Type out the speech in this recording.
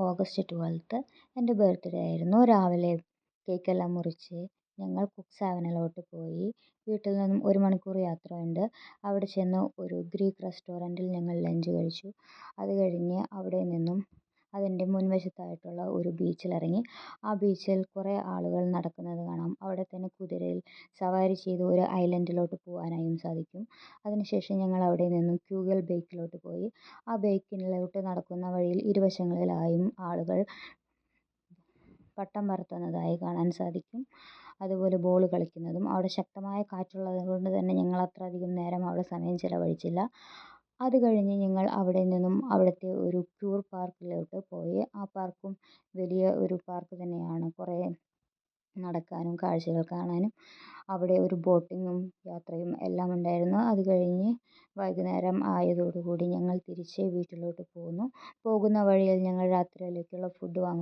August 12th എൻ്റെ birthday ആയിരുന്നു. രാവിലെ കേക്കെല്ലാം മുറിച്ച് ഞങ്ങൾ കുക്ക്സ് അവനിലോട്ട് പോയി. വീട്ടിൽ നിന്നും 1 മണിക്കൂർ യാത്രയുണ്ട്. അവിടെ ചെന്ന് ഒരു ഗ്രീക്ക് റെസ്റ്റോറൻറ്റിൽ ഞങ്ങൾ ലഞ്ച് കഴിച്ചു. അത് കഴിഞ്ഞ് അവിടെ നിന്നും അതിൻ്റെ മുൻവശത്തായിട്ടുള്ള ഒരു ബീച്ചിലിറങ്ങി. ആ ബീച്ചിൽ കുറേ ആളുകൾ നടക്കുന്നത് കാണാം. അവിടെ തന്നെ കുതിരയിൽ സവാരി ചെയ്ത് ഒരു ഐലൻഡിലോട്ട് പോകാനായും സാധിക്കും. അതിനുശേഷം ഞങ്ങൾ അവിടെ നിന്നും ക്യൂഗൽ ബേക്കിലോട്ട് പോയി. ആ ബേക്കിലോട്ട് നടക്കുന്ന വഴിയിൽ ഇരുവശങ്ങളിലായും ആളുകൾ പട്ടം പറത്തുന്നതായി കാണാൻ സാധിക്കും. അതുപോലെ ബോൾ കളിക്കുന്നതും. അവിടെ ശക്തമായ കാറ്റുള്ളത് കൊണ്ട് തന്നെ ഞങ്ങൾ അത്ര അധികം നേരം അവിടെ സമയം ചിലവഴിച്ചില്ല. അത് കഴിഞ്ഞ് ഞങ്ങൾ അവിടെ നിന്നും അവിടുത്തെ ഒരു ടൂർ പാർക്കിലോട്ട് പോയി. ആ പാർക്കും വലിയ ഒരു പാർക്ക് തന്നെയാണ്. കുറേ നടക്കാനും കാഴ്ചകൾ കാണാനും അവിടെ ഒരു ബോട്ടിങ്ങും യാത്രയും എല്ലാം ഉണ്ടായിരുന്നു. അത് കഴിഞ്ഞ് വൈകുന്നേരം ആയതോടുകൂടി ഞങ്ങൾ തിരിച്ച് വീട്ടിലോട്ട് പോന്നു. പോകുന്ന വഴിയിൽ ഞങ്ങൾ രാത്രിയിലേക്കുള്ള ഫുഡ് വാങ്ങുകയും